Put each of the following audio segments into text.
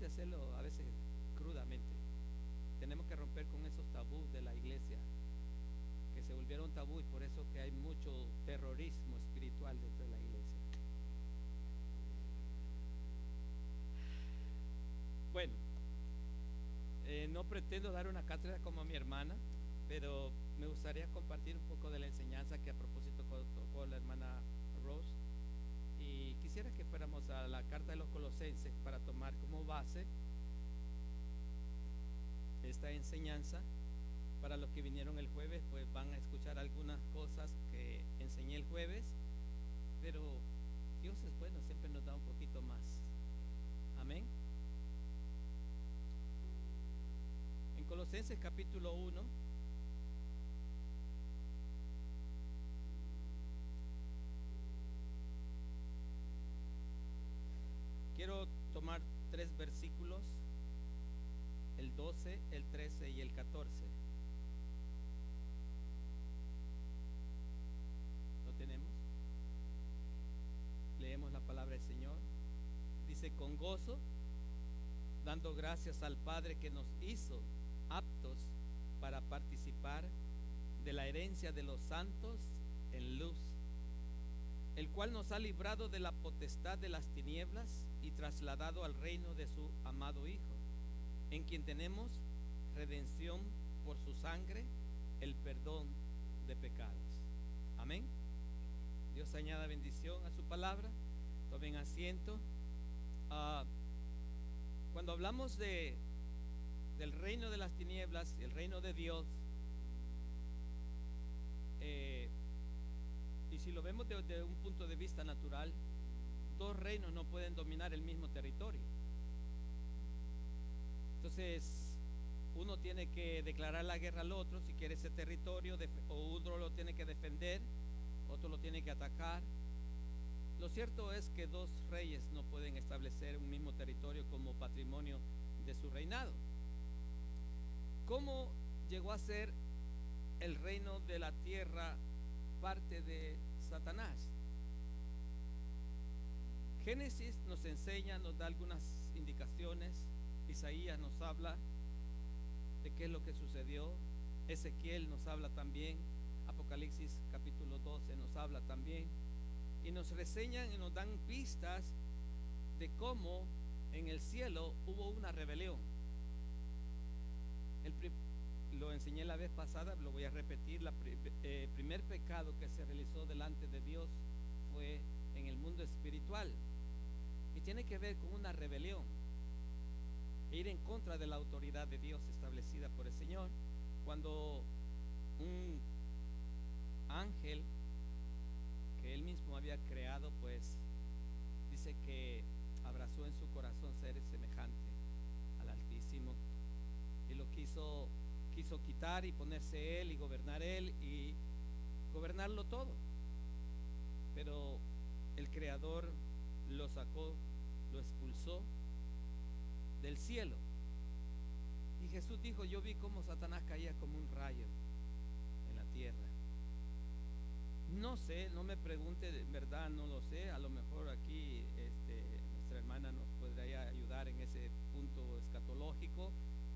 de hacerlo a veces crudamente. Tenemos que romper con esos tabús de la iglesia que se volvieron tabú, y por eso que hay mucho terrorismo espiritual dentro de la iglesia. Bueno, no pretendo dar una cátedra como mi hermana, pero me gustaría compartir un poco de la enseñanza que a propósito tocó la hermana Rose, y quisiera que fuéramos a la carta de los Colosenses para tomar como base esta enseñanza. Para los que vinieron el jueves, pues van a escuchar algunas cosas que enseñé el jueves, pero Dios es bueno, siempre nos da un poquito más. Amén. En Colosenses capítulo 1, quiero tomar 3 versículos, el 12, el 13 y el 14. ¿Lo tenemos? Leemos la palabra del Señor. Dice: con gozo, dando gracias al Padre que nos hizo aptos para participar de la herencia de los santos en luz, el cual nos ha librado de la potestad de las tinieblas y trasladado al reino de su amado Hijo, en quien tenemos redención por su sangre, el perdón de pecados. Amén. Dios añada bendición a su palabra. Tomen asiento. Cuando hablamos del reino de las tinieblas y el reino de Dios, y si lo vemos desde un punto de vista natural, dos reinos no pueden dominar el mismo territorio. Entonces, uno tiene que declarar la guerra al otro si quiere ese territorio, o uno lo tiene que defender, otro lo tiene que atacar. Lo cierto es que dos reyes no pueden establecer un mismo territorio como patrimonio de su reinado. ¿Cómo llegó a ser el reino de la tierra parte de Satanás? Génesis nos enseña, nos da algunas indicaciones. Isaías nos habla de qué es lo que sucedió. Ezequiel nos habla también. Apocalipsis capítulo 12 nos habla también, y nos reseñan y nos dan pistas de cómo en el cielo hubo una rebelión. Lo enseñé la vez pasada, lo voy a repetir. Primer pecado que se realizó delante de Dios fue en el mundo espiritual, y tiene que ver con una rebelión, ir en contra de la autoridad de Dios establecida por el Señor. Cuando un ángel que él mismo había creado, pues dice que abrazó en su corazón ser semejante al Altísimo, y lo quiso quitar y ponerse él y gobernarlo todo. Pero el Creador lo sacó, lo expulsó del cielo. Y Jesús dijo: yo vi cómo Satanás caía como un rayo en la tierra. No sé, no me pregunte, de verdad no lo sé. A lo mejor aquí nuestra hermana nos podría ayudar en ese punto escatológico,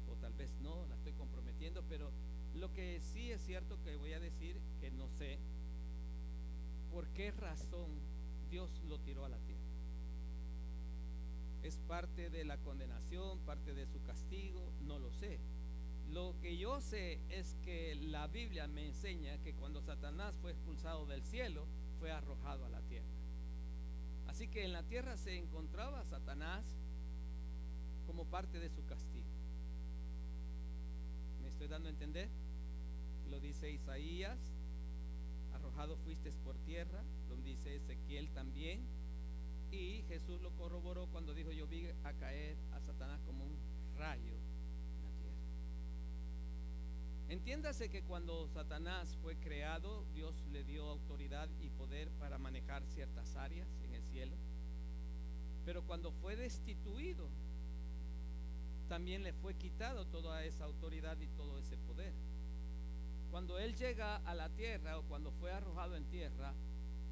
o tal vez no, la estoy comprometiendo. Pero lo que sí es cierto que voy a decir, que no sé por qué razón Dios lo tiró a la tierra. ¿Es parte de la condenación, parte de su castigo? No lo sé. Lo que yo sé es que la Biblia me enseña que cuando Satanás fue expulsado del cielo, fue arrojado a la tierra. Así que en la tierra se encontraba Satanás como parte de su castigo. ¿Me estoy dando a entender? Lo dice Isaías: arrojado fuiste por tierra. Lo dice Ezequiel también. Y Jesús lo corroboró cuando dijo: yo vi a caer a Satanás como un rayo en la tierra. Entiéndase que cuando Satanás fue creado, Dios le dio autoridad y poder para manejar ciertas áreas en el cielo. Pero cuando fue destituido, también le fue quitado toda esa autoridad y todo ese poder. Cuando él llega a la tierra, o cuando fue arrojado en tierra,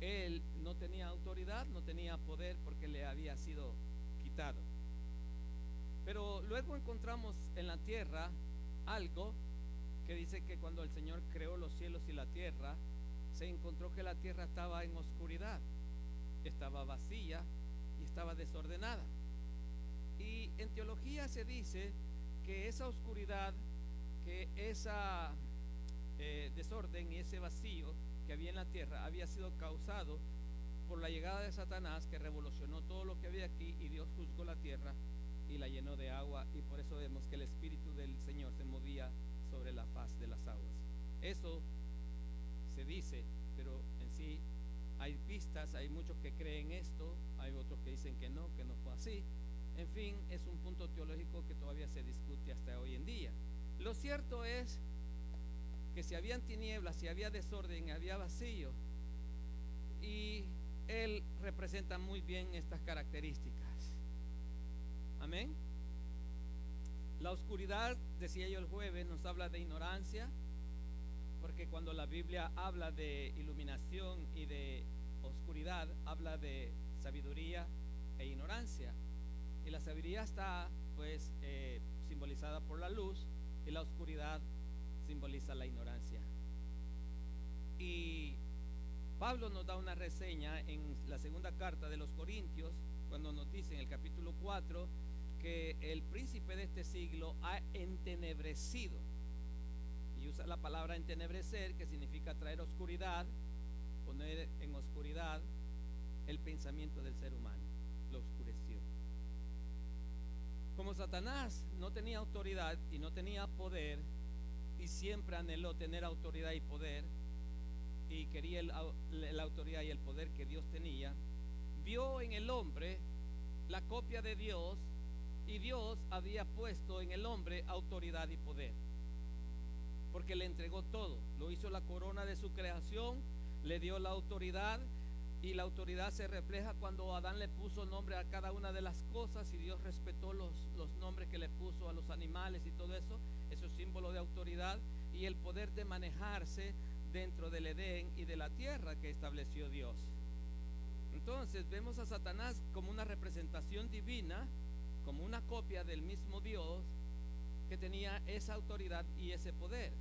él no tenía autoridad, no tenía poder, porque le había sido quitado. Pero luego encontramos en la tierra algo que dice que cuando el Señor creó los cielos y la tierra, se encontró que la tierra estaba en oscuridad, estaba vacía y estaba desordenada. Y en teología se dice que esa oscuridad, que esa desorden y ese vacío que había en la tierra había sido causado por la llegada de Satanás, que revolucionó todo lo que había aquí, y Dios juzgó la tierra y la llenó de agua, y por eso vemos que el Espíritu del Señor se movía sobre la faz de las aguas. Eso se dice, pero en sí hay pistas, hay muchos que creen esto, hay otros que dicen que no fue así. En fin, es un punto teológico que todavía se discute hasta hoy en día. Lo cierto es que si habían tinieblas, si había desorden, había vacío, y él representa muy bien estas características. Amén. La oscuridad, decía yo el jueves, nos habla de ignorancia, porque cuando la Biblia habla de iluminación y de oscuridad, habla de sabiduría e ignorancia. Y la sabiduría está pues simbolizada por la luz, y la oscuridad simboliza la ignorancia. Y Pablo nos da una reseña en la segunda carta de los Corintios, cuando nos dice en el capítulo 4 que el príncipe de este siglo ha entenebrecido, y usa la palabra entenebrecer, que significa traer oscuridad, poner en oscuridad el pensamiento del ser humano, lo oscureció. Como Satanás no tenía autoridad y no tenía poder, y siempre anheló tener autoridad y poder, y quería la autoridad y el poder que Dios tenía, vio en el hombre la copia de Dios, y Dios había puesto en el hombre autoridad y poder, porque le entregó todo, lo hizo la corona de su creación, le dio la autoridad, y la autoridad se refleja cuando Adán le puso nombre a cada una de las cosas, y Dios respetó los nombres que le puso a los animales y todo eso. Eso es símbolo de autoridad, y el poder de manejarse dentro del Edén y de la tierra que estableció Dios. Entonces vemos a Satanás como una representación divina, como una copia del mismo Dios que tenía esa autoridad y ese poder.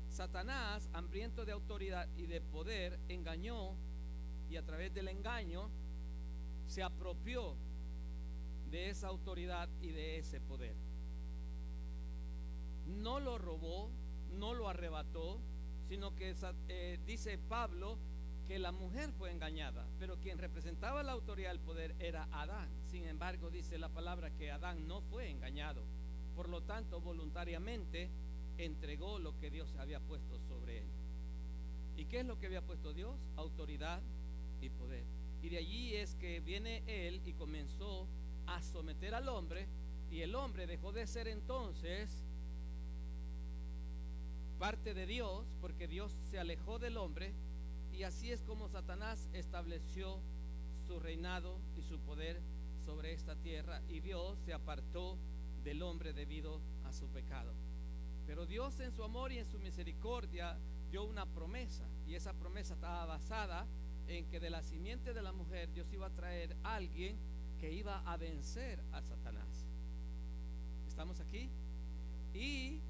Satanás, hambriento de autoridad y de poder, engañó, y a través del engaño se apropió de esa autoridad y de ese poder. No lo robó, no lo arrebató, sino que dice Pablo que la mujer fue engañada, pero quien representaba la autoridad y el poder era Adán. Sin embargo, dice la palabra que Adán no fue engañado, por lo tanto voluntariamente entregó lo que Dios había puesto sobre él. ¿Y qué es lo que había puesto Dios? Autoridad y poder. Y de allí es que viene él y comenzó a someter al hombre, y el hombre dejó de ser entonces parte de Dios, porque Dios se alejó del hombre, y así es como Satanás estableció su reinado y su poder sobre esta tierra, y Dios se apartó del hombre debido a su pecado. Pero Dios, en su amor y en su misericordia, dio una promesa, y esa promesa estaba basada en que de la simiente de la mujer Dios iba a traer a alguien que iba a vencer a Satanás. ¿Estamos aquí? Y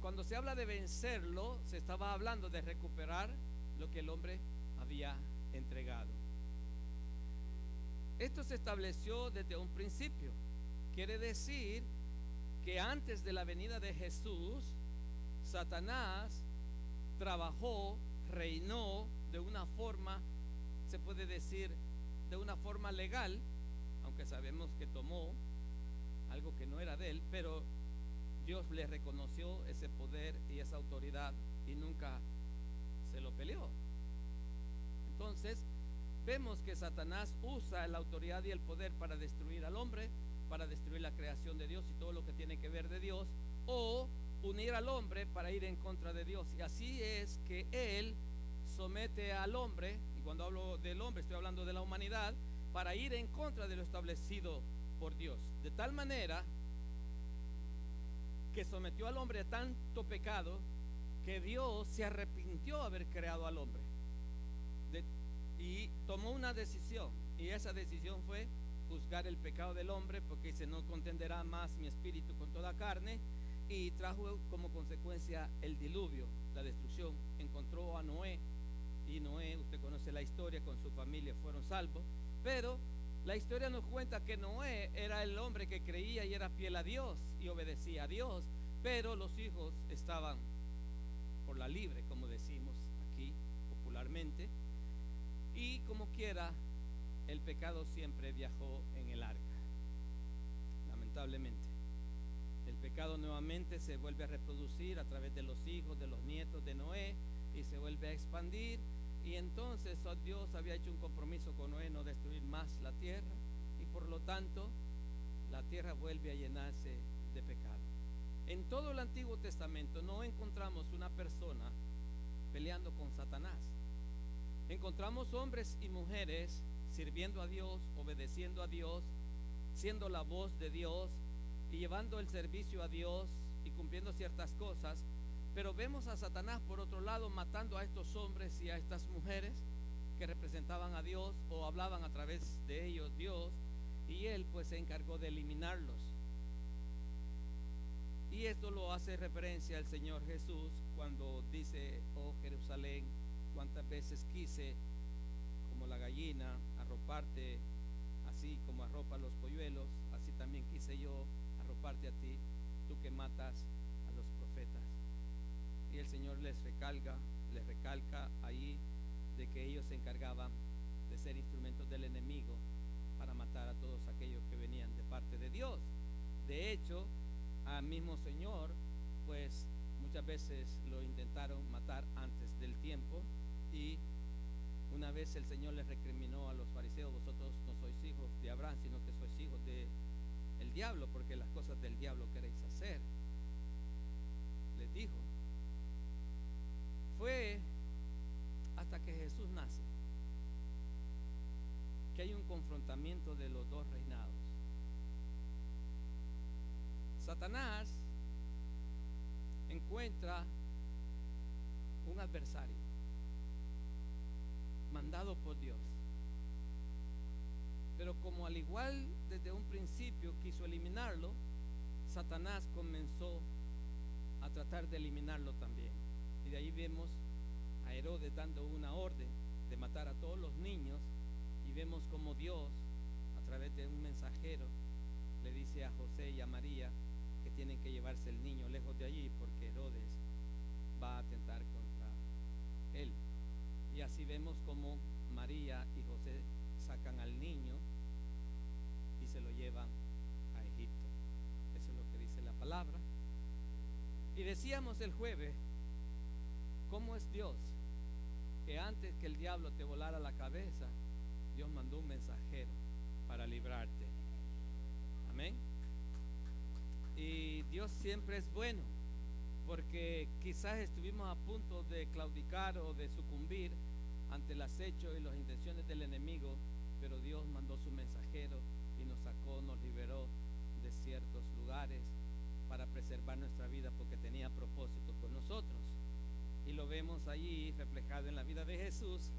cuando se habla de vencerlo, se estaba hablando de recuperar lo que el hombre había entregado. Esto se estableció desde un principio. Quiere decir que antes de la venida de Jesús, Satanás trabajó, reinó de una forma, se puede decir, de una forma legal, aunque sabemos que tomó algo que no era de él, pero Dios le reconoció ese poder y esa autoridad y nunca se lo peleó. Entonces vemos que Satanás usa la autoridad y el poder para destruir al hombre, para destruir la creación de Dios y todo lo que tiene que ver de Dios, o unir al hombre para ir en contra de Dios. Y así es que él somete al hombre, y cuando hablo del hombre estoy hablando de la humanidad, para ir en contra de lo establecido por Dios, de tal manera que sometió al hombre a tanto pecado que Dios se arrepintió de haber creado al hombre, y tomó una decisión, y esa decisión fue juzgar juzgar el pecado del hombre, porque dice, no contenderá más mi espíritu con toda carne, y trajo como consecuencia el diluvio, la destrucción. Encontró a Noé, y Noé, usted conoce la historia, con su familia fueron salvos, pero la historia nos cuenta que Noé era el hombre que creía y era fiel a Dios y obedecía a Dios, pero los hijos estaban por la libre, como decimos aquí popularmente, y como quiera, el pecado siempre viajó en el arca, lamentablemente. El pecado nuevamente se vuelve a reproducir a través de los hijos, de los nietos de Noé, y se vuelve a expandir. Y entonces Dios había hecho un compromiso con Noé, no destruir más la tierra, y por lo tanto la tierra vuelve a llenarse de pecado. En todo el Antiguo Testamento no encontramos una persona peleando con Satanás. Encontramos hombres y mujeres sirviendo a Dios, obedeciendo a Dios, siendo la voz de Dios y llevando el servicio a Dios y cumpliendo ciertas cosas. Pero vemos a Satanás por otro lado matando a estos hombres y a estas mujeres que representaban a Dios o hablaban a través de ellos Dios, y él pues se encargó de eliminarlos. Y esto lo hace referencia al Señor Jesús cuando dice: oh Jerusalén, cuántas veces quise, como la gallina, arroparte, así como arropa los polluelos, así también quise yo arroparte a ti, tú que matas a los profetas. Y el Señor les recalca ahí de que ellos se encargaban de ser instrumentos del enemigo para matar a todos aquellos que venían de parte de Dios. De hecho, al mismo Señor, pues muchas veces lo intentaron matar antes del tiempo, y una vez el Señor les recriminó a los fariseos: vosotros no sois hijos de Abraham, sino que sois hijos del diablo, porque las cosas del diablo queréis hacer, les dijo. Fue hasta que Jesús nace que hay un confrontamiento de los dos reinados. Satanás encuentra un adversario mandado por Dios, pero como al igual desde un principio quiso eliminarlo, Satanás comenzó a tratar de eliminarlo también. Y de ahí vemos a Herodes dando una orden de matar a todos los niños, y vemos como Dios, a través de un mensajero, le dice a José y a María que tienen que llevarse el niño lejos de allí, porque Herodes va a atentar contra él. Y así vemos como María y José sacan al niño y se lo llevan a Egipto. Eso es lo que dice la palabra. Y decíamos el jueves, ¿cómo es Dios? Que antes que el diablo te volara la cabeza, Dios mandó un mensajero para librarte. Amén. Y Dios siempre es bueno, porque quizás estuvimos a punto de claudicar o de sucumbir ante el acecho y las intenciones del enemigo, pero Dios mandó su mensajero y nos sacó, nos liberó de ciertos lugares para preservar nuestra vida, porque tenía propósito con nosotros. Y lo vemos allí reflejado en la vida de Jesús.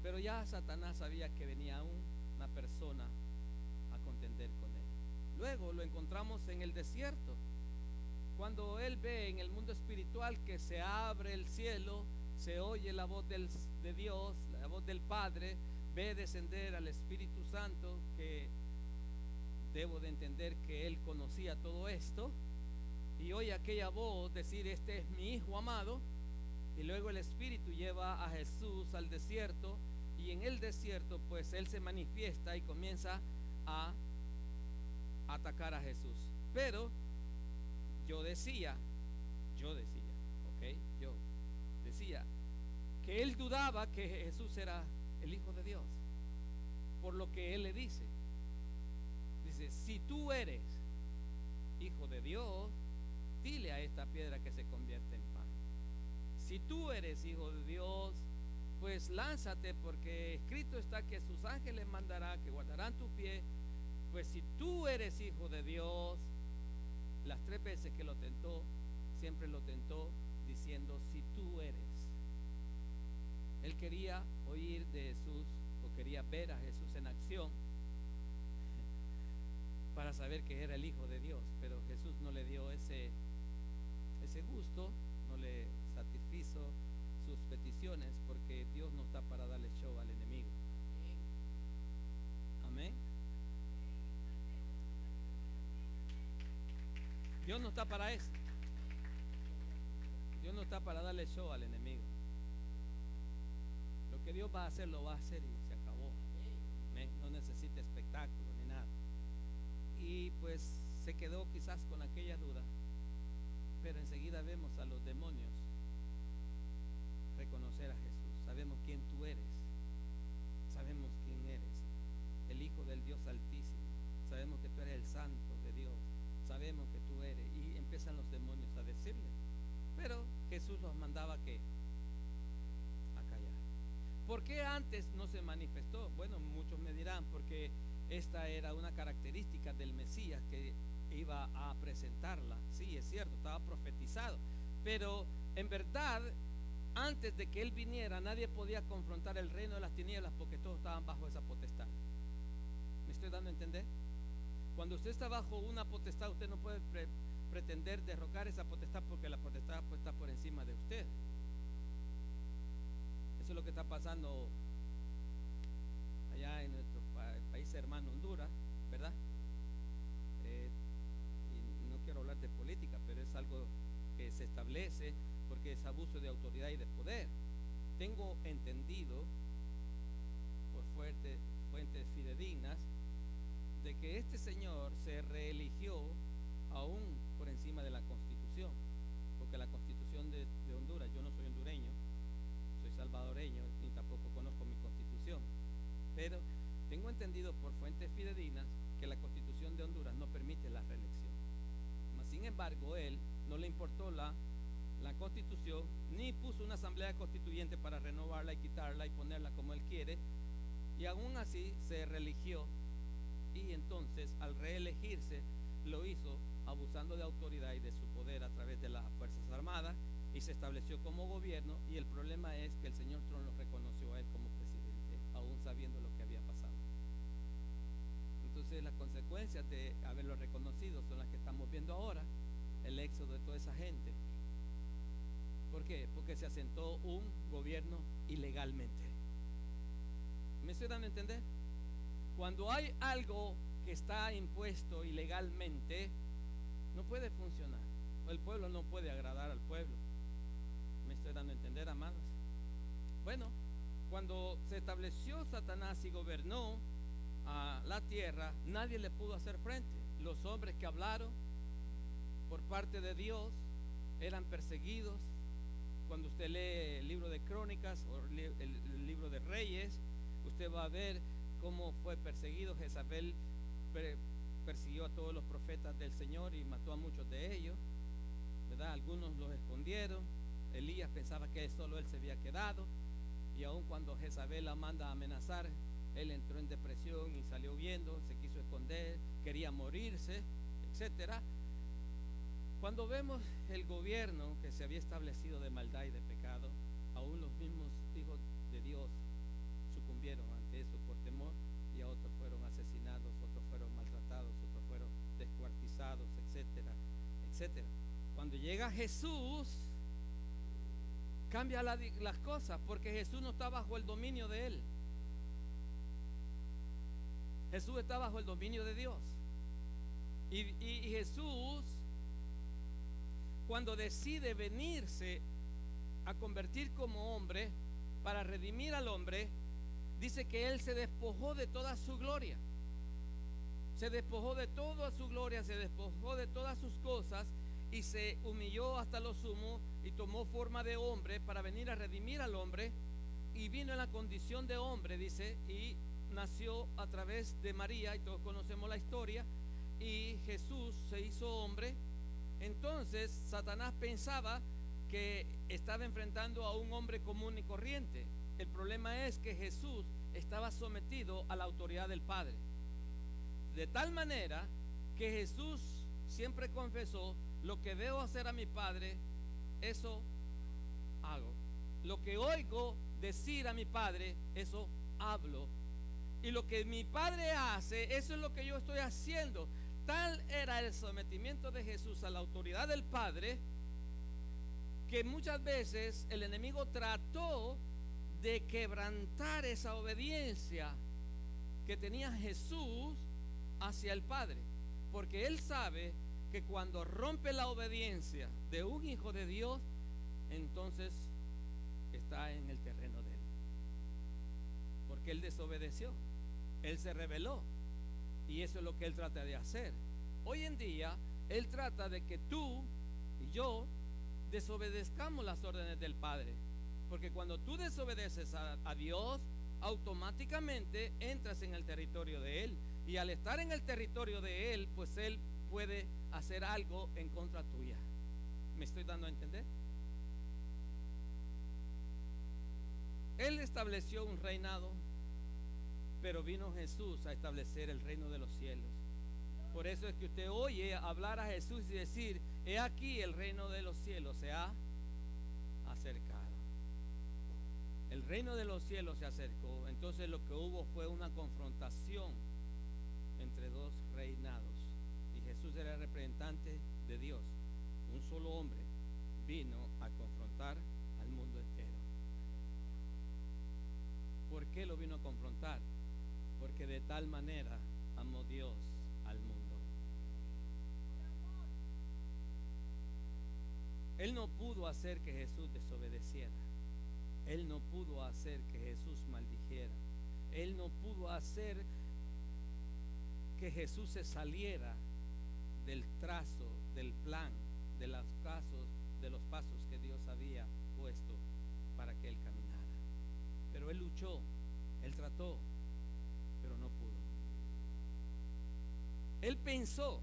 Pero ya Satanás sabía que venía una persona a contender con él. Luego lo encontramos en el desierto, cuando él ve en el mundo espiritual que se abre el cielo, se oye la voz de Dios, la voz del Padre, ve descender al Espíritu Santo, que debo de entender que él conocía todo esto, y oye aquella voz decir: este es mi Hijo amado. Y luego el Espíritu lleva a Jesús al desierto, y en el desierto pues él se manifiesta y comienza a atacar a Jesús. Pero yo decía que él dudaba que Jesús era el Hijo de Dios, por lo que él le dice: si tú eres Hijo de Dios, dile a esta piedra que se convierte en pan. Si tú eres Hijo de Dios, pues lánzate, porque escrito está que sus ángeles mandará, que guardarán tu pie. Pues si tú eres Hijo de Dios, las 3 veces que lo tentó, siempre lo tentó diciendo: si tú eres. Él quería oír de Jesús, o quería ver a Jesús en acción, para saber que era el Hijo de Dios, pero Jesús no le dio ese gusto, no le satisfizo sus peticiones, porque Dios no está para darle show al enemigo. Amén. Dios no está para eso. Dios no está para darle show al enemigo. Lo que Dios va a hacer, lo va a hacer y se acabó. Amén. No necesita espectáculo ni nada. Y pues se quedó quizás con aquella duda, pero enseguida vemos a los demonios reconocer a Jesús. Sabemos quién tú eres, sabemos quién eres, el Hijo del Dios Altísimo, sabemos que tú eres el Santo de Dios, sabemos que tú eres, y empiezan los demonios a decirle, pero Jesús los mandaba a callar. ¿Por qué antes no se manifestó? Bueno, muchos me dirán, porque esta era una característica del Mesías que iba a presentarla. Sí, es cierto, estaba profetizado, pero en verdad, antes de que él viniera, nadie podía confrontar el reino de las tinieblas, porque todos estaban bajo esa potestad. ¿Me estoy dando a entender? Cuando usted está bajo una potestad, usted no puede pretender derrocar esa potestad, porque la potestad pues está por encima de usted. Eso es lo que está pasando allá en nuestro país hermano Honduras, ¿verdad? Y no quiero hablar de política, pero es algo que se establece porque es abuso de autoridad y de poder. Tengo entendido por fuentes fidedignas de que este señor se reeligió aún por encima de la Constitución, porque la Constitución de Honduras, yo no soy hondureño, soy salvadoreño, ni tampoco conozco mi Constitución, pero tengo entendido por fuentes fidedignas que la Constitución de Honduras no permite la reelección. Mas, sin embargo, él no le importó la Constitución, ni puso una asamblea constituyente para renovarla y quitarla y ponerla como él quiere, y aún así se reeligió. Y entonces, al reelegirse, lo hizo abusando de autoridad y de su poder a través de las Fuerzas Armadas, y se estableció como gobierno. Y el problema es que el señor Trump lo reconoció a él como presidente, aún sabiendo lo que había pasado. Entonces, las consecuencias de haberlo reconocido son las que estamos viendo ahora, el éxodo de toda esa gente. ¿Por qué? Porque se asentó un gobierno ilegalmente. ¿Me estoy dando a entender? Cuando hay algo que está impuesto ilegalmente, no puede funcionar. El pueblo no puede agradar al pueblo. ¿Me estoy dando a entender, amados? Bueno, cuando se estableció Satanás y gobernó a la tierra, nadie le pudo hacer frente. Los hombres que hablaron por parte de Dios eran perseguidos. Cuando usted lee el libro de Crónicas o el libro de Reyes, usted va a ver cómo fue perseguido. Jezabel persiguió a todos los profetas del Señor y mató a muchos de ellos, ¿verdad? Algunos los escondieron. Elías pensaba que solo él se había quedado, y aun cuando Jezabel la manda a amenazar, él entró en depresión y salió huyendo, se quiso esconder, quería morirse, etcétera. Cuando vemos el gobierno que se había establecido de maldad y de pecado, aún los mismos hijos de Dios sucumbieron ante eso por temor, y a otros fueron asesinados, otros fueron maltratados, otros fueron descuartizados, etcétera, etcétera. Cuando llega Jesús, cambia las cosas, porque Jesús no está bajo el dominio de él. Jesús está bajo el dominio de Dios. Y Jesús, cuando decide venirse a convertir como hombre para redimir al hombre, dice que él se despojó de toda su gloria. Se despojó de toda su gloria, se despojó de todas sus cosas y se humilló hasta lo sumo y tomó forma de hombre para venir a redimir al hombre, y vino en la condición de hombre, dice, y nació a través de María, y todos conocemos la historia, y Jesús se hizo hombre. Entonces Satanás pensaba que estaba enfrentando a un hombre común y corriente. El problema es que Jesús estaba sometido a la autoridad del Padre, de tal manera que Jesús siempre confesó: lo que veo hacer a mi Padre, eso hago. Lo que oigo decir a mi Padre, eso hablo. Y lo que mi Padre hace, eso es lo que yo estoy haciendo. Tal era el sometimiento de Jesús a la autoridad del Padre, que muchas veces el enemigo trató de quebrantar esa obediencia que tenía Jesús hacia el Padre, porque él sabe que cuando rompe la obediencia de un hijo de Dios, entonces está en el terreno de él, porque él desobedeció, él se rebeló, y eso es lo que él trata de hacer. Hoy en día él trata de que tú y yo desobedezcamos las órdenes del Padre, porque cuando tú desobedeces a Dios, automáticamente entras en el territorio de él, y al estar en el territorio de él, pues él puede hacer algo en contra tuya. ¿Me estoy dando a entender? Él estableció un reinado, pero vino Jesús a establecer el reino de los cielos. Por eso es que usted oye hablar a Jesús y decir: he aquí el reino de los cielos se ha acercado. El reino de los cielos se acercó. Entonces lo que hubo fue una confrontación entre dos reinados, y Jesús era el representante de Dios. Un solo hombre vino a confrontar al mundo entero. ¿Por qué lo vino a confrontar? Porque de tal manera amó Dios al mundo. Él no pudo hacer que Jesús desobedeciera. Él no pudo hacer que Jesús maldijera. Él no pudo hacer que Jesús se saliera del trazo, del plan, de los pasos que Dios había puesto para que él caminara. Pero él luchó, él trató, pero no pudo. Él pensó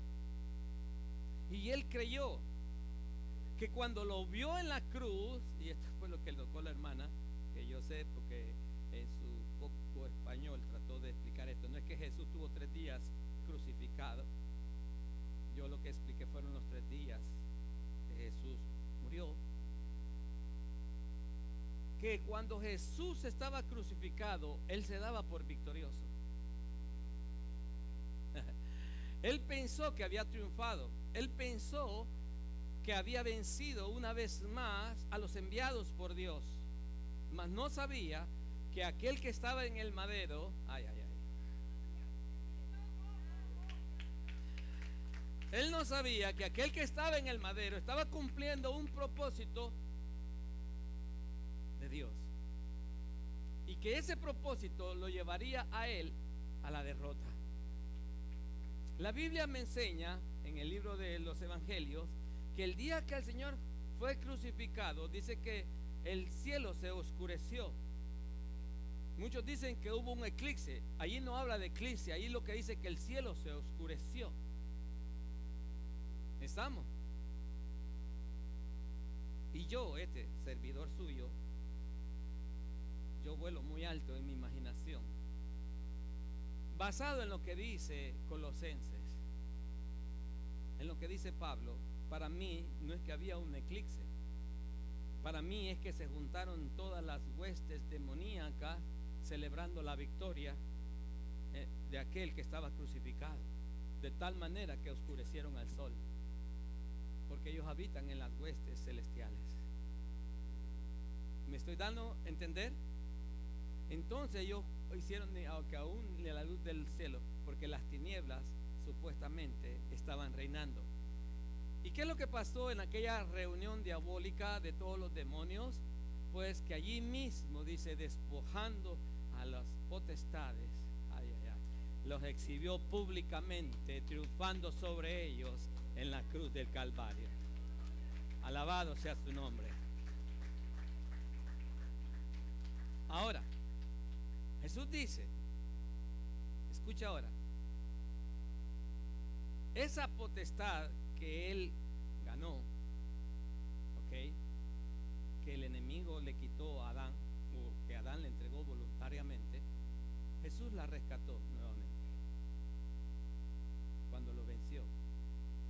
y él creyó que cuando lo vio en la cruz, y esto fue lo que le tocó la hermana, que yo sé porque en su poco español trató de explicar esto. No es que Jesús tuvo 3 días crucificado. Yo lo que expliqué fueron los 3 días que Jesús murió. Que cuando Jesús estaba crucificado, él se daba por victorioso. Él pensó que había triunfado. Él pensó que había vencido una vez más a los enviados por Dios, mas no sabía que aquel que estaba en el madero, él no sabía que aquel que estaba en el madero estaba cumpliendo un propósito de Dios, y que ese propósito lo llevaría a él a la derrota. La Biblia me enseña en el libro de los Evangelios que el día que el Señor fue crucificado, dice que el cielo se oscureció. Muchos dicen que hubo un eclipse. Allí no habla de eclipse, allí lo que dice que el cielo se oscureció. ¿Estamos? Y yo, este servidor suyo, yo vuelo muy alto en mi imaginación, basado en lo que dice Colosenses, en lo que dice Pablo. Para mí no es que había un eclipse, para mí es que se juntaron todas las huestes demoníacas celebrando la victoria de aquel que estaba crucificado, de tal manera que oscurecieron al sol, porque ellos habitan en las huestes celestiales. ¿Me estoy dando a entender? Entonces ellos hicieron que aún la luz del cielo, porque las tinieblas supuestamente estaban reinando. ¿Y qué es lo que pasó en aquella reunión diabólica de todos los demonios? Pues que allí mismo, dice, despojando a las potestades, los exhibió públicamente, triunfando sobre ellos en la cruz del Calvario. Alabado sea su nombre. Ahora, Jesús dice, escucha ahora, esa potestad que él ganó, ¿ok?, que el enemigo le quitó a Adán, o que Adán le entregó voluntariamente, Jesús la rescató nuevamente cuando lo venció.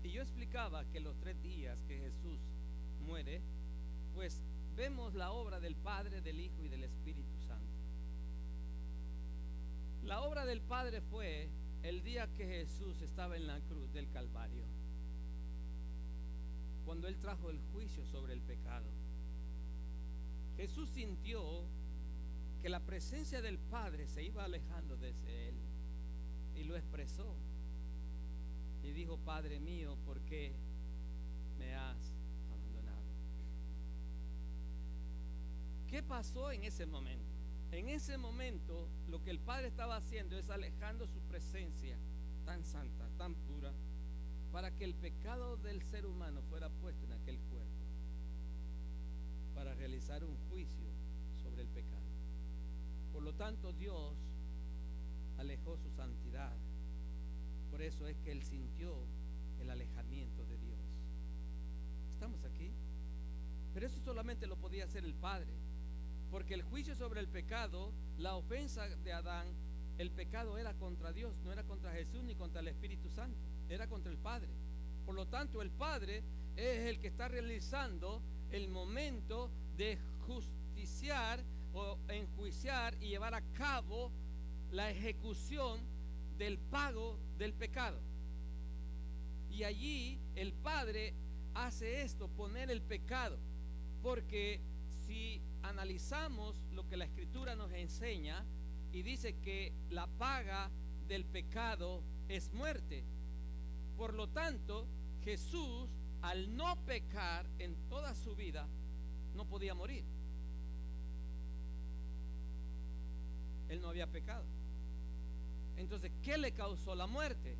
Y yo explicaba que los 3 días que Jesús muere, pues vemos la obra del Padre, del Hijo y del Espíritu Santo. La obra del Padre fue el día que Jesús estaba en la cruz del Calvario, cuando Él trajo el juicio sobre el pecado, Jesús sintió que la presencia del Padre se iba alejando desde Él, y lo expresó y dijo: Padre mío, ¿por qué me has abandonado? ¿Qué pasó en ese momento? En ese momento lo que el Padre estaba haciendo es alejando su presencia tan santa, tan pura, para que el pecado del ser humano fuera puesto en aquel cuerpo, para realizar un juicio sobre el pecado. Por lo tanto, Dios alejó su santidad. Por eso es que Él sintió el alejamiento de Dios. ¿Estamos aquí? Pero eso solamente lo podía hacer el Padre, porque el juicio sobre el pecado, la ofensa de Adán, el pecado era contra Dios, no era contra Jesús ni contra el Espíritu Santo, era contra el Padre. Por lo tanto, el Padre es el que está realizando el momento de justiciar o enjuiciar y llevar a cabo la ejecución del pago del pecado. Y allí el Padre hace esto, poner el pecado, porque si analizamos lo que la Escritura nos enseña y dice que la paga del pecado es muerte, por lo tanto Jesús, al no pecar en toda su vida, no podía morir. Él no había pecado. Entonces, ¿qué le causó la muerte?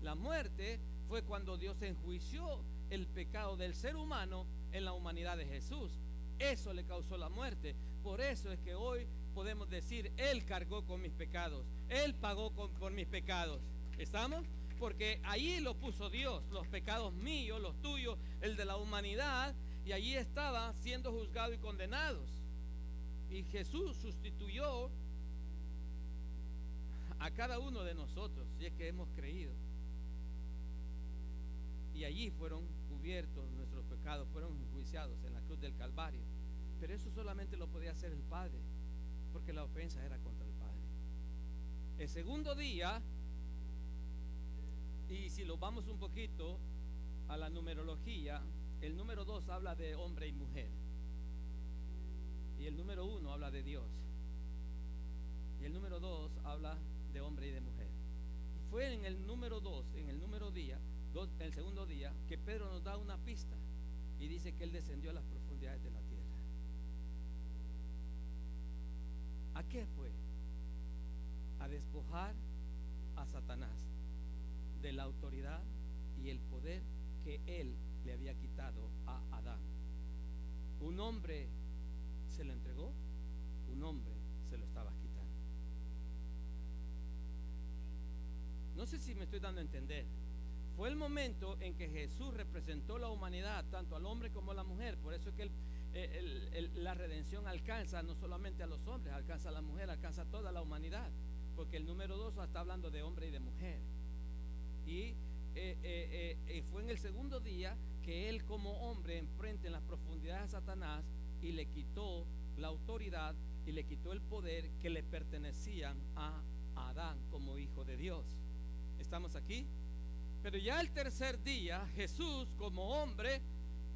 La muerte fue cuando Dios enjuició el pecado del ser humano en la humanidad de Jesús. Eso le causó la muerte. Por eso es que hoy podemos decir: Él cargó con mis pecados, Él pagó por mis pecados. ¿Estamos? Porque allí lo puso Dios, los pecados míos, los tuyos, el de la humanidad, y allí estaban siendo juzgados y condenados. Y Jesús sustituyó a cada uno de nosotros, si es que hemos creído. Y allí fueron cubiertos nuestros pecados, fueron enjuiciados en la cruz del Calvario. Pero eso solamente lo podía hacer el Padre, porque la ofensa era contra el Padre. El segundo día, y si lo vamos un poquito a la numerología, el número 2 habla de hombre y mujer, y el número 1 habla de Dios, y el número 2 habla de hombre y de mujer. Y fue en el número 2, en el segundo día, que Pedro nos da una pista y dice que él descendió a las profundidades de la tierra. ¿A qué fue? A despojar a Satanás de la autoridad y el poder que él le había quitado a Adán. Un hombre se lo entregó, un hombre se lo estaba quitando. No sé si me estoy dando a entender. Fue el momento en que Jesús representó la humanidad, tanto al hombre como a la mujer. Por eso es que la redención alcanza no solamente a los hombres, alcanza a la mujer, alcanza a toda la humanidad, porque el número 2 está hablando de hombre y de mujer. Y fue en el segundo día que él, como hombre, enfrenta en las profundidades a Satanás y le quitó la autoridad y le quitó el poder que le pertenecían a Adán como hijo de Dios. ¿Estamos aquí? Pero ya el tercer día, Jesús, como hombre,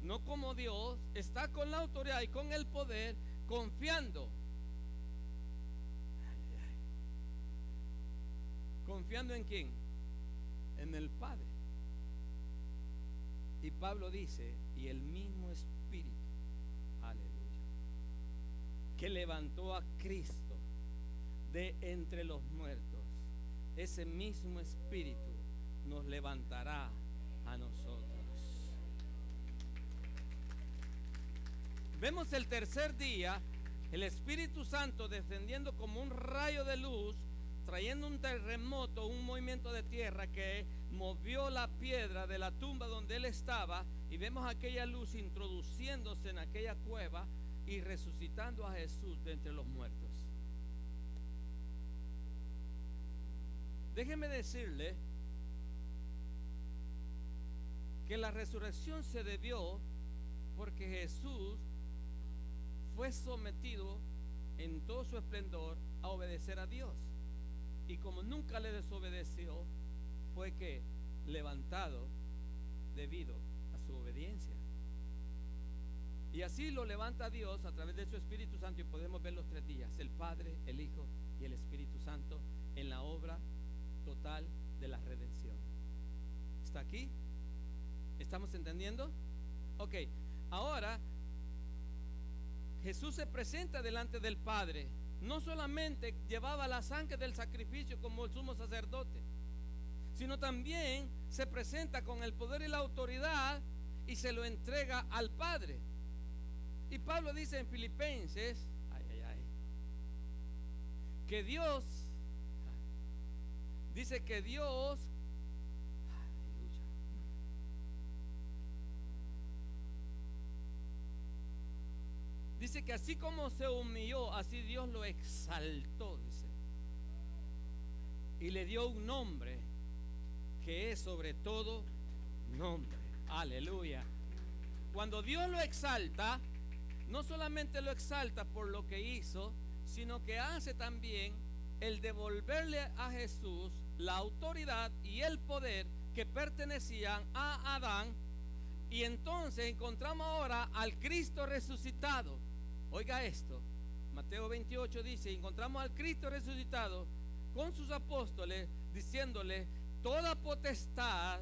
no como Dios, está con la autoridad y con el poder, confiando. ¿Confiando en quién? En el Padre. Y Pablo dice: y el mismo Espíritu, aleluya, que levantó a Cristo de entre los muertos, ese mismo Espíritu nos levantará a nosotros. Vemos el tercer día el Espíritu Santo descendiendo como un rayo de luz, trayendo un terremoto, un movimiento de tierra que movió la piedra de la tumba donde él estaba, y vemos aquella luz introduciéndose en aquella cueva y resucitando a Jesús de entre los muertos. Déjeme decirle que la resurrección se debió porque Jesús fue sometido en todo su esplendor a obedecer a Dios. Y como nunca le desobedeció, fue que levantado debido a su obediencia. Y así lo levanta Dios a través de su Espíritu Santo, y podemos ver los 3 días, el Padre, el Hijo y el Espíritu Santo, en la obra total de la redención. ¿Está aquí? ¿Estamos entendiendo? Ok, ahora Jesús se presenta delante del Padre. No solamente llevaba la sangre del sacrificio como el sumo sacerdote, sino también se presenta con el poder y la autoridad y se lo entrega al Padre. Y Pablo dice en Filipenses, que Dios, dice que Dios, aleluya, dice que así como se humilló, así Dios lo exaltó, dice, y le dio un nombre que es sobre todo nombre. Aleluya. Cuando Dios lo exalta, no solamente lo exalta por lo que hizo, sino que hace también el devolverle a Jesús la autoridad y el poder que pertenecían a Adán. Y entonces encontramos ahora al Cristo resucitado. Oiga esto, Mateo 28 dice: encontramos al Cristo resucitado con sus apóstoles, diciéndole: toda potestad,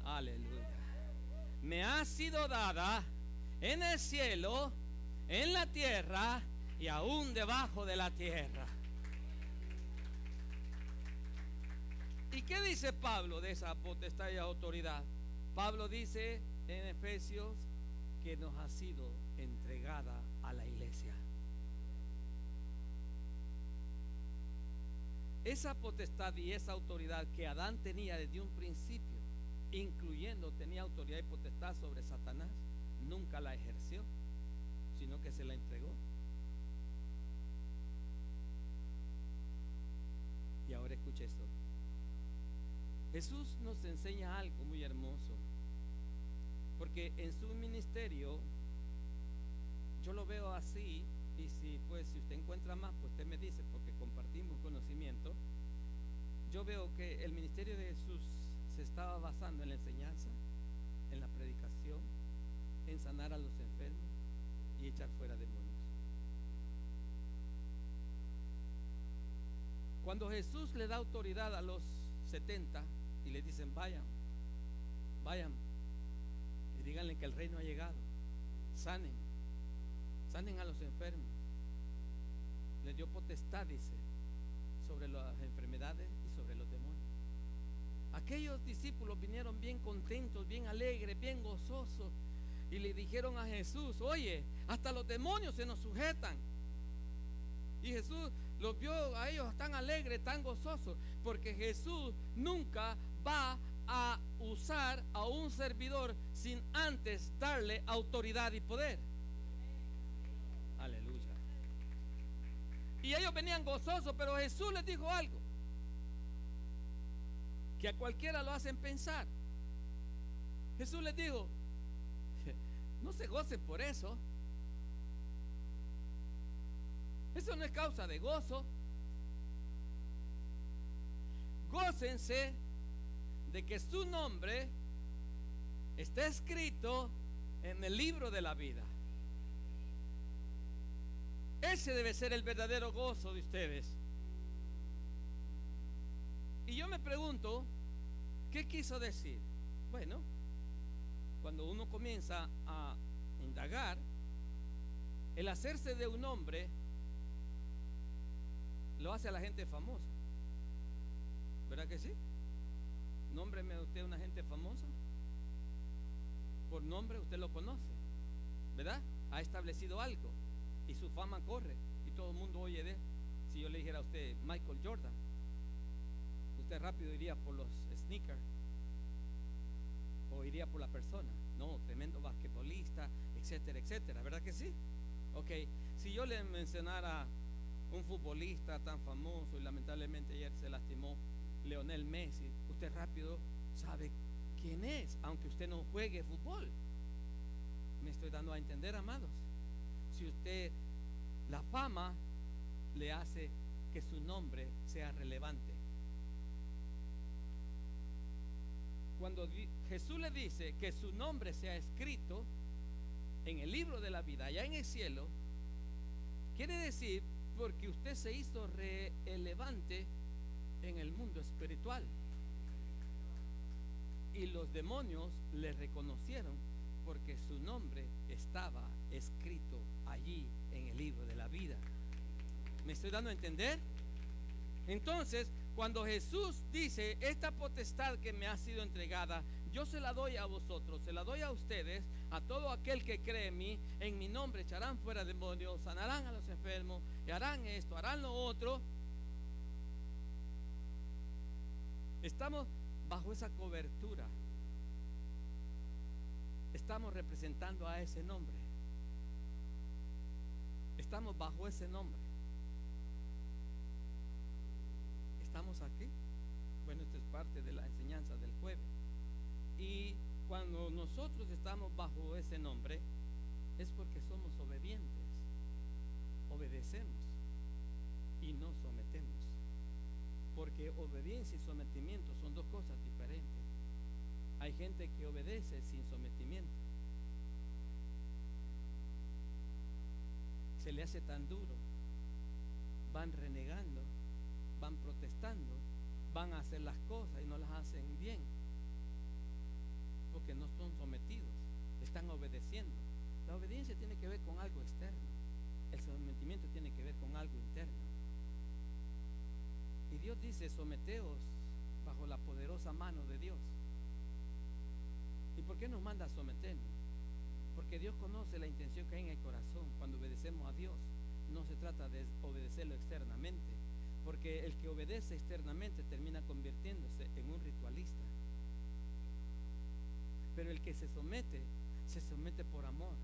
aleluya, me ha sido dada en el cielo, en la tierra y aún debajo de la tierra. ¿Y qué dice Pablo de esa potestad y autoridad? Pablo dice en Efesios que nos ha sido entregada a la iglesia. Esa potestad y esa autoridad que Adán tenía desde un principio, incluyendo tenía autoridad y potestad sobre Satanás, nunca la ejerció, sino que se la entregó. Y ahora escuche esto. Jesús nos enseña algo muy hermoso, porque en su ministerio yo lo veo así. Y si usted encuentra más, pues usted me dice, porque compartimos conocimiento. Yo veo que el ministerio de Jesús se estaba basando en la enseñanza, en la predicación, en sanar a los enfermos y echar fuera demonios. Cuando Jesús le da autoridad a los 70 y le dicen: vayan y díganle que el reino ha llegado, sanen a los enfermos, les dio potestad, dice, sobre las enfermedades y sobre los demonios. Aquellos discípulos vinieron bien contentos, bien alegres, bien gozosos, y le dijeron a Jesús: oye, hasta los demonios se nos sujetan. Y Jesús los vio a ellos tan alegres, tan gozosos, porque Jesús nunca va a usar a un servidor sin antes darle autoridad y poder. Aleluya. Y ellos venían gozosos, pero Jesús les dijo algo que a cualquiera lo hacen pensar. Jesús les dijo: no se gocen por eso. Eso no es causa de gozo. Gócense de que su nombre está escrito en el libro de la vida. Ese debe ser el verdadero gozo de ustedes. Y yo me pregunto, ¿qué quiso decir? Bueno, cuando uno comienza a indagar, el hacerse de un hombre lo hace a la gente famosa. ¿Verdad que sí? Nómbreme usted una gente famosa. Por nombre usted lo conoce, ¿verdad? Ha establecido algo y su fama corre y todo el mundo oye de él. Si yo le dijera a usted Michael Jordan, usted rápido iría por los sneakers o iría por la persona. No, tremendo basquetbolista, etcétera, etcétera. ¿Verdad que sí? Ok, si yo le mencionara un futbolista tan famoso y lamentablemente ayer se lastimó, Lionel Messi, usted rápido sabe quién es, aunque usted no juegue fútbol. Me estoy dando a entender, amados. Si usted, la fama le hace que su nombre sea relevante. Cuando Jesús le dice que su nombre sea escrito en el libro de la vida, allá en el cielo, quiere decir porque usted se hizo relevante en el mundo espiritual. Y los demonios le reconocieron porque su nombre estaba escrito allí en el libro de la vida. ¿Me estoy dando a entender? Entonces, cuando Jesús dice, esta potestad que me ha sido entregada, yo se la doy a vosotros, se la doy a ustedes, a todo aquel que cree en mi nombre echarán fuera demonios, sanarán a los enfermos, y harán esto, harán lo otro. Estamos bajo esa cobertura. Estamos representando a ese nombre. Estamos bajo ese nombre. ¿Estamos aquí? Bueno, esto es parte de la enseñanza del jueves. Y cuando nosotros estamos bajo ese nombre, es porque somos obedientes. Obedecemos y no sometemos. Porque obediencia y sometimiento son dos cosas diferentes. Hay gente que obedece sin sometimiento. Se le hace tan duro. Van renegando, van protestando, van a hacer las cosas y no las hacen bien. Porque no son sometidos, están obedeciendo. La obediencia tiene que ver con algo externo. El sometimiento tiene que ver con algo interno. Y Dios dice, someteos bajo la poderosa mano de Dios. ¿Y por qué nos manda a someternos? Porque Dios conoce la intención que hay en el corazón cuando obedecemos a Dios. No se trata de obedecerlo externamente, porque el que obedece externamente termina convirtiéndose en un ritualista. Pero el que se somete por amor,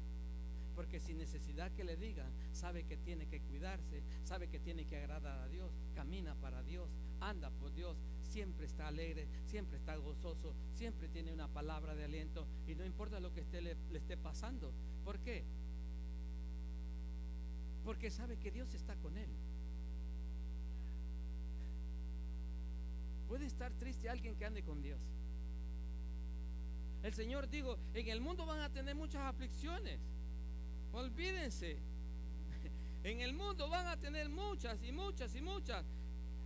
porque sin necesidad que le digan, sabe que tiene que cuidarse, sabe que tiene que agradar a Dios, camina para Dios, anda por Dios, siempre está alegre, siempre está gozoso, siempre tiene una palabra de aliento y no importa lo que le esté pasando. ¿Por qué? Porque sabe que Dios está con él. Puede estar triste alguien que ande con Dios. El Señor dijo, en el mundo van a tener muchas aflicciones. Olvídense. En el mundo van a tener muchas y muchas y muchas.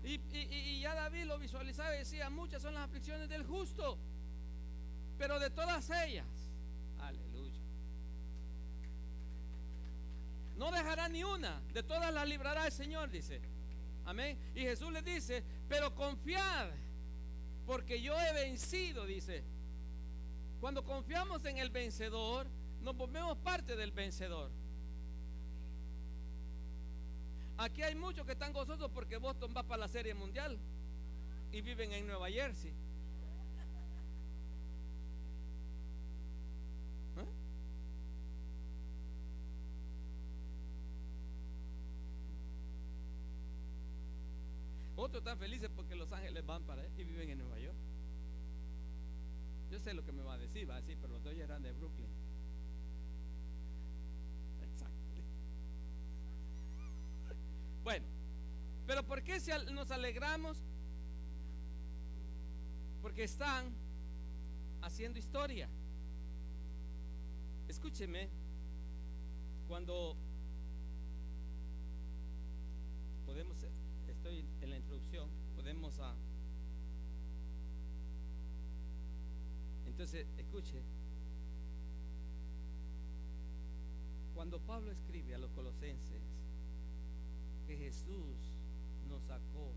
Y ya David lo visualizaba y decía, muchas son las aflicciones del justo, pero de todas ellas, aleluya, no dejará ni una, de todas las librará el Señor, dice. Amén. Y Jesús le dice, pero confiad, porque yo he vencido, dice. Cuando confiamos en el vencedor, nos volvemos parte del vencedor. Aquí hay muchos que están gozosos porque Boston va para la Serie Mundial y viven en Nueva Jersey. ¿Eh? Otros están felices porque Los Ángeles van para y viven en Nueva York. Yo sé lo que me va a decir, va a decir, pero los dos eran de Brooklyn. Exacto. Bueno, pero ¿por qué nos alegramos? Porque están haciendo historia. Escúcheme, cuando podemos, estoy en la introducción, podemos entonces, escuche, cuando Pablo escribe a los colosenses que Jesús nos sacó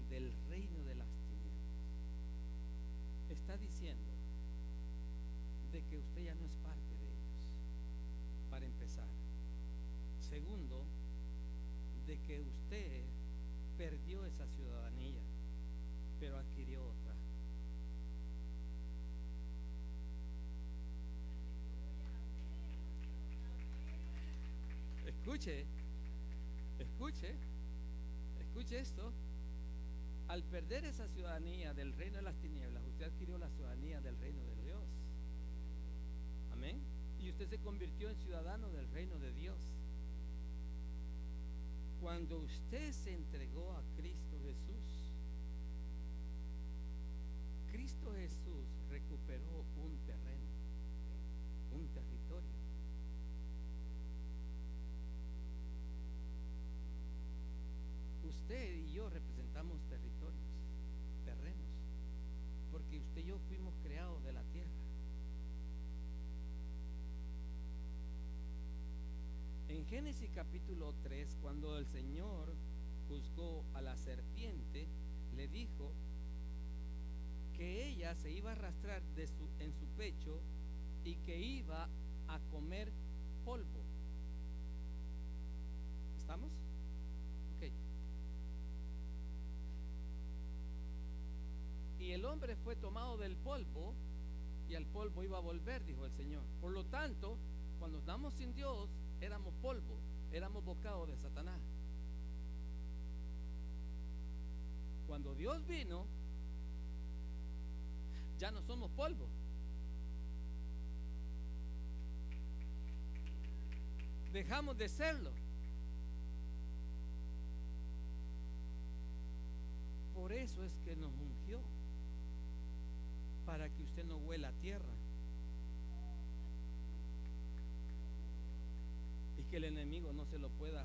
del reino de las tinieblas, está diciendo de que usted ya no es parte de ellos, para empezar. Segundo, de que usted perdió esa ciudadanía, pero adquirió otra. Escuche esto. Al perder esa ciudadanía del reino de las tinieblas, usted adquirió la ciudadanía del reino de Dios. Amén. Y usted se convirtió en ciudadano del reino de Dios. Cuando usted se entregó a Cristo Jesús, Cristo Jesús recuperó un terreno, un territorio. Usted y yo representamos territorios, terrenos, porque usted y yo fuimos creados de la tierra. En Génesis capítulo 3, cuando el Señor juzgó a la serpiente, le dijo que ella se iba a arrastrar en su pecho y que iba a comer polvo. ¿Estamos? Ok. Y el hombre fue tomado del polvo y al polvo iba a volver, dijo el Señor. Por lo tanto, cuando estamos sin Dios, éramos polvo, éramos bocado de Satanás. Cuando Dios vino, ya no somos polvo. Dejamos de serlo. Por eso es que nos ungió, para que usted no huela a tierra y que el enemigo no se lo pueda